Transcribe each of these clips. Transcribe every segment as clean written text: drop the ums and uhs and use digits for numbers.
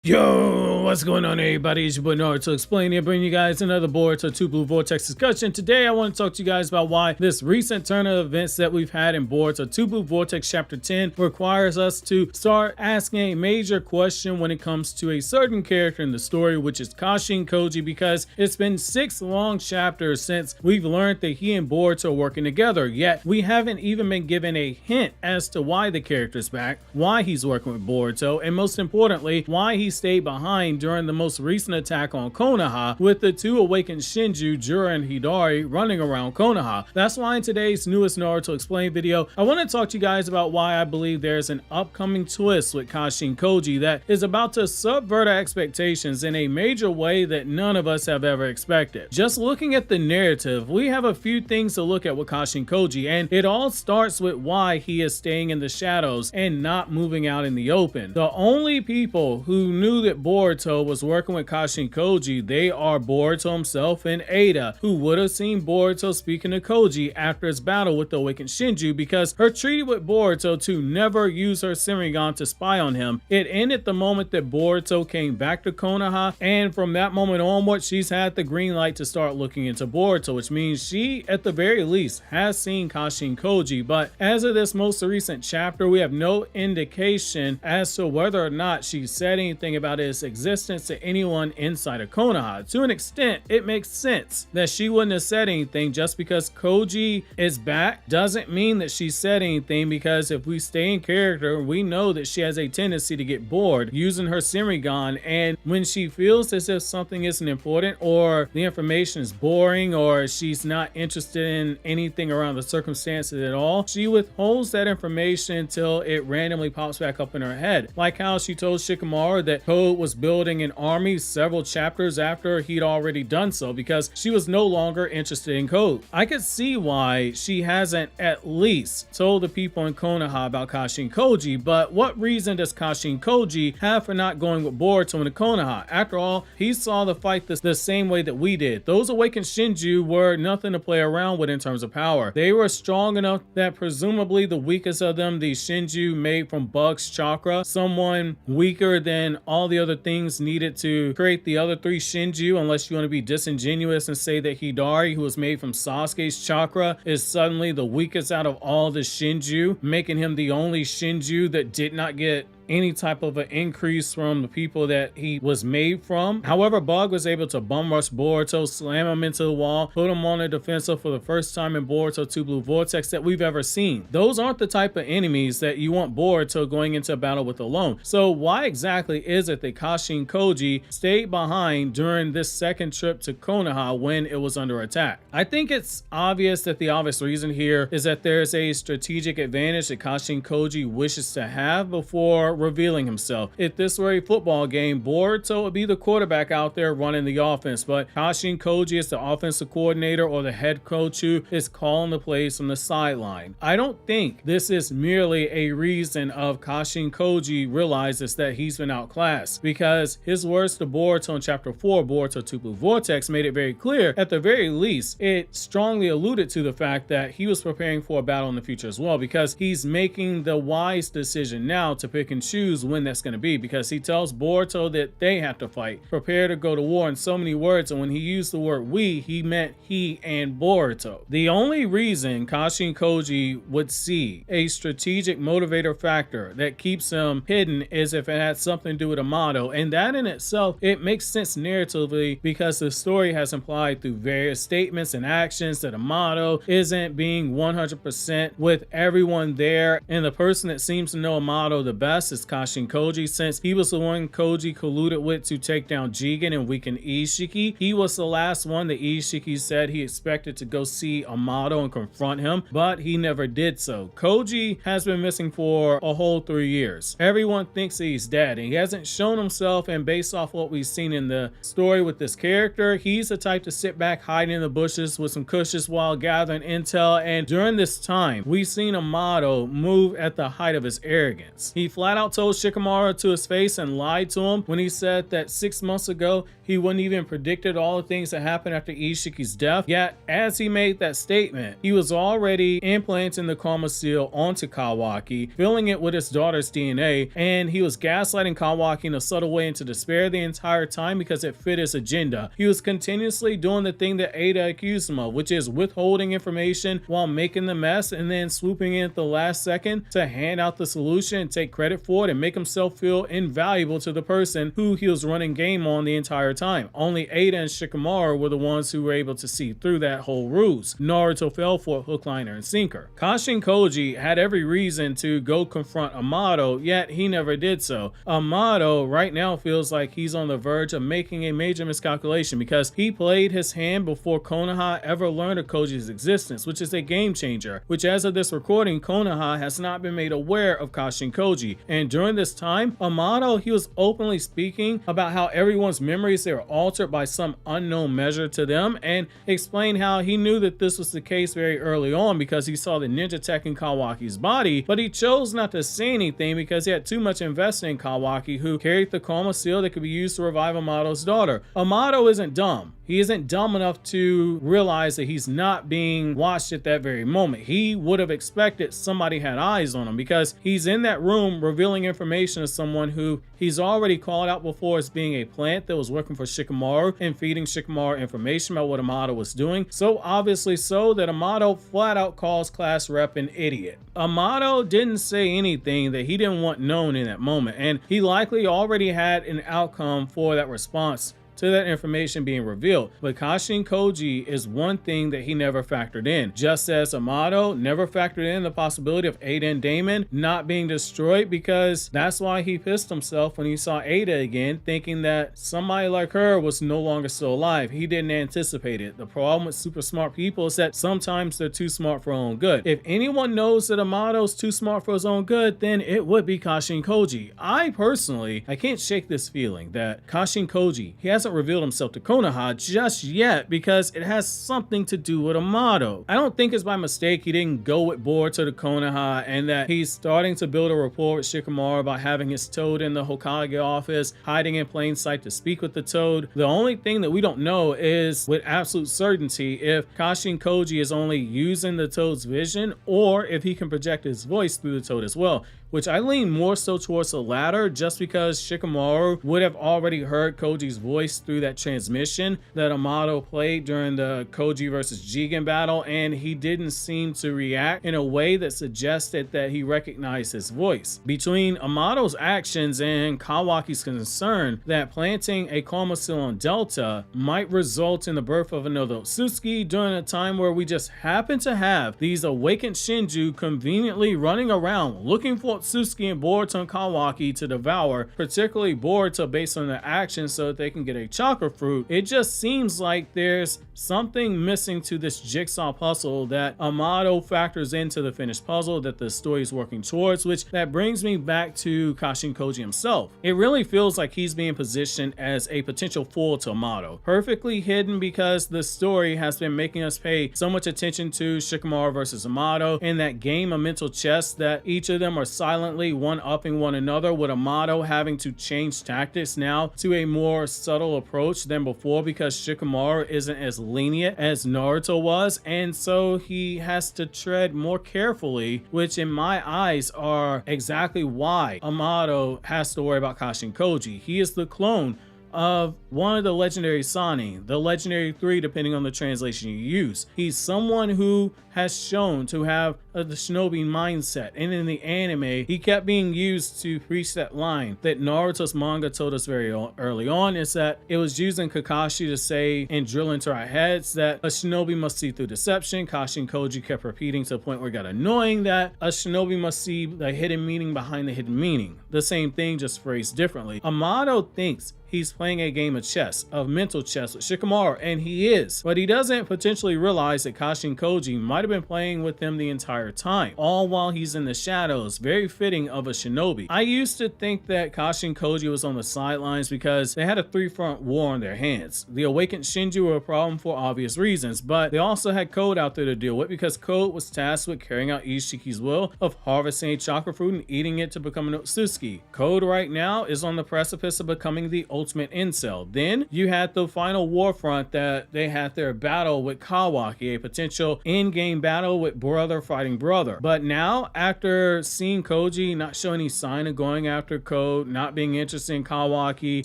Yo, what's going on everybody? It's your boy Naruto Explain here, bringing you guys another Boruto 2 Blue Vortex discussion. Today I want to talk to you guys about why this recent turn of events that we've had in Boruto 2 Blue Vortex Chapter 10 requires us to start asking a major question when it comes to a certain character in the story, which is Kashin Koji, because it's been 6 long chapters since we've learned that he and Boruto are working together, yet we haven't even been given a hint as to why the character's back, why he's working with Boruto, and most importantly, why he stayed behind during the most recent attack on Konoha with the 2 awakened shinju, Jura and Hidari, running around Konoha. That's why in today's newest Naruto Explain video, I want to talk to you guys about why I believe there's an upcoming twist with Kashin Koji that is about to subvert our expectations in a major way that none of us have ever expected. Just looking at the narrative, we have a few things to look at with Kashin Koji, and it all starts with why he is staying in the shadows and not moving out in the open. The only people who knew that Boruto was working with Kashin Koji, they are Boruto himself and Ada, who would have seen Boruto speaking to Koji after his battle with the awakened Shinju, because her treaty with Boruto to never use her Sharingan to spy on him, it ended the moment that Boruto came back to Konoha, and from that moment onward she's had the green light to start looking into Boruto, which means she at the very least has seen Kashin Koji. But as of this most recent chapter, we have no indication as to whether or not she said anything about his existence to anyone inside of Konoha. To an extent, it makes sense that she wouldn't have said anything. Just because Koji is back doesn't mean that she said anything, because if we stay in character, we know that she has a tendency to get bored using her Sharingan, and when she feels as if something isn't important or the information is boring or she's not interested in anything around the circumstances at all, she withholds that information until it randomly pops back up in her head. Like how she told Shikamaru that Code was building an army several chapters after he'd already done so, because she was no longer interested in Code. I could see why she hasn't at least told the people in Konoha about Kashin Koji, but what reason does Kashin Koji have for not going with Boruto into Konoha? After all, he saw the fight the same way that we did. Those awakened Shinju were nothing to play around with in terms of power. They were strong enough that presumably the weakest of them, the Shinju made from Bug's chakra, someone weaker than all the other things needed to create the other 3 Shinju, unless you want to be disingenuous and say that Hidari, who was made from Sasuke's chakra, is suddenly the weakest out of all the Shinju, making him the only Shinju that did not get any type of an increase from the people that he was made from. However, Bug was able to bum rush Boruto, slam him into the wall, put him on the defensive for the first time in Boruto 2 Blue Vortex that we've ever seen. Those aren't the type of enemies that you want Boruto going into a battle with alone. So why exactly is it that Kashin Koji stayed behind during this second trip to Konoha when it was under attack? I think it's obvious that the obvious reason here is that there's a strategic advantage that Kashin Koji wishes to have before revealing himself. If this were a football game, Boruto would be the quarterback out there running the offense, but Kashin Koji is the offensive coordinator or the head coach who is calling the plays from the sideline. I don't think this is merely a reason of Kashin Koji realizes that he's been outclassed, because his words to Boruto in chapter 4, Boruto 2 Blue Vortex, made it very clear. At the very least, it strongly alluded to the fact that he was preparing for a battle in the future as well, because he's making the wise decision now to pick and choose when that's going to be, because he tells Boruto that they have to fight, prepare to go to war, in so many words, and when he used the word we, he meant he and Boruto. The only reason Kashin Koji would see a strategic motivator factor that keeps him hidden is if it had something to do with Amato, and that in itself, it makes sense narratively, because the story has implied through various statements and actions that Amato isn't being 100% with everyone there, and the person that seems to know Amato the best is Kashin Koji, since he was the one Koji colluded with to take down Jigen and weaken Ishiki. He was the last one that Ishiki said he expected to go see Amato and confront him, but he never did so. Koji has been missing for a whole 3 years. Everyone thinks that he's dead, and he hasn't shown himself, and based off what we've seen in the story with this character, he's the type to sit back hiding in the bushes with some cushions while gathering intel, and during this time, we've seen Amato move at the height of his arrogance. He flat out told Shikamaru to his face and lied to him when he said that 6 months ago he wouldn't even predicted all the things that happened after Ishiki's death. Yet, as he made that statement, he was already implanting the karma seal onto Kawaki, filling it with his daughter's DNA, and he was gaslighting Kawaki in a subtle way into despair the entire time because it fit his agenda. He was continuously doing the thing that Ada accused him of, which is withholding information while making the mess and then swooping in at the last second to hand out the solution and take credit for it and make himself feel invaluable to the person who he was running game on the entire time. Only Ada and Shikamaru were the ones who were able to see through that whole ruse. Naruto fell for it hook, liner, and sinker. Kashin Koji had every reason to go confront Amado, yet he never did so. Amado right now feels like he's on the verge of making a major miscalculation because he played his hand before Konoha ever learned of Koji's existence, which is a game changer, which as of this recording, Konoha has not been made aware of Kashin Koji. And during this time, Amado, he was openly speaking about how everyone's memories, they were altered by some unknown measure to them, and explained how he knew that this was the case very early on because he saw the ninja tech in Kawaki's body, but he chose not to say anything because he had too much invested in Kawaki, who carried the karma seal that could be used to revive Amado's daughter. Amado isn't dumb. He isn't dumb enough to realize that he's not being watched at that very moment. He would have expected somebody had eyes on him because he's in that room revealing information to someone who he's already called out before as being a plant that was working for Shikamaru and feeding Shikamaru information about what Amado was doing. So obviously so that Amado flat out calls class rep an idiot. Amado didn't say anything that he didn't want known in that moment, and he likely already had an outcome for that response to that information being revealed. But Kashin Koji is one thing that he never factored in, just as Amado never factored in the possibility of Ada and Damon not being destroyed, because that's why he pissed himself when he saw Ada again, thinking that somebody like her was no longer still alive. He didn't anticipate it. The problem with super smart people is that sometimes they're too smart for their own good. If anyone knows that Amado's too smart for his own good, then it would be Kashin Koji. I can't shake this feeling that Kashin Koji, he hasn't revealed himself to Konoha just yet because it has something to do with Amado. I don't think it's by mistake he didn't go with Boruto to Konoha and that he's starting to build a rapport with Shikamaru by having his toad in the Hokage office, hiding in plain sight to speak with the toad. The only thing that we don't know is with absolute certainty if Kashin Koji is only using the toad's vision or if he can project his voice through the toad as well, which I lean more so towards the latter just because Shikamaru would have already heard Koji's voice through that transmission that Amado played during the Koji versus Jigen battle, and he didn't seem to react in a way that suggested that he recognized his voice. Between Amado's actions and Kawaki's concern that planting a karma seal on Delta might result in the birth of another Otsutsuki during a time where we just happen to have these awakened Shinju conveniently running around looking for Otsutsuki and Boruto and Kawaki to devour, particularly Boruto based on their actions so that they can get a chakra fruit. It just seems like there's something missing to this jigsaw puzzle that Amado factors into the finished puzzle that the story is working towards, which that brings me back to Kashin Koji himself. It really feels like he's being positioned as a potential foil to Amado, perfectly hidden because the story has been making us pay so much attention to Shikamaru versus Amado and that game of mental chess that each of them are silently one-upping one another, with Amado having to change tactics now to a more subtle approach than before because Shikamaru isn't as lenient as Naruto was, and so he has to tread more carefully, which in my eyes are exactly why Amado has to worry about Kashin Koji. He is the clone of one of the legendary Sani, the legendary 3 depending on the translation you use. He's someone who has shown to have the shinobi mindset, and in the anime he kept being used to reach that line that Naruto's manga told us very early on, is that it was using Kakashi to say and drill into our heads that a shinobi must see through deception. Kashin Koji kept repeating to the point where it got annoying that a shinobi must see the hidden meaning behind the hidden meaning. The same thing, just phrased differently. Amado thinks he's playing a game of chess, of mental chess with Shikamaru, and he is. But he doesn't potentially realize that Kashin Koji might have been playing with him the entire time, all while he's in the shadows, very fitting of a shinobi. I used to think that Kashin Koji was on the sidelines because they had a three-front war on their hands. The awakened Shinju were a problem for obvious reasons, but they also had Code out there to deal with because Code was tasked with carrying out Ishiki's will of harvesting a chakra fruit and eating it to become an Otsutsuki. Code right now is on the precipice of becoming the ultimate incel. Then you had the final war front that they had their battle with Kawaki, a potential in-game battle with brother fighting brother. But now, after seeing Koji not show any sign of going after Code, not being interested in Kawaki,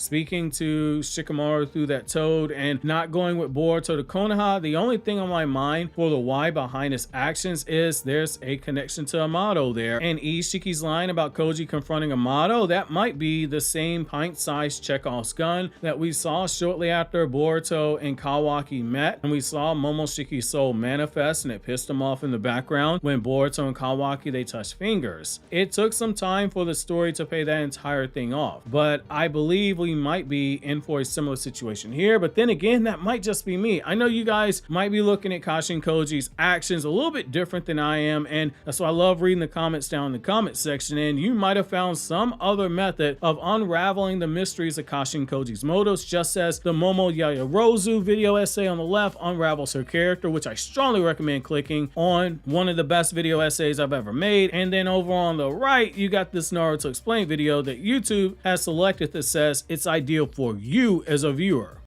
speaking to Shikamaru through that toad, and not going with Boruto to Konoha, the only thing on my mind for the why behind his actions is there's a connection to Amato there. And Ishiki's line about Koji confronting Amato, that might be the same pint-sized Chekhov's gun that we saw shortly after Boruto and Kawaki met, and we saw Momoshiki's soul manifest, and it pissed him off in the background when Boruto and Kawaki, they touched fingers. It took some time for the story to pay that entire thing off, but I believe we might be in for a similar situation here. But then again, that might just be me. I know you guys might be looking at Kashin Koji's actions a little bit different than I am, and that's why I love reading the comments down in the comment section, and you might have found some other method of unraveling the mysteries of Kashin Koji's motives, just as the Momo Yayarozu video essay on the left unravels her character, which I strongly recommend clicking on. One of the best video essays I've ever made. And then over on the right, you got this Naruto Explained video that YouTube has selected that says it's ideal for you as a viewer.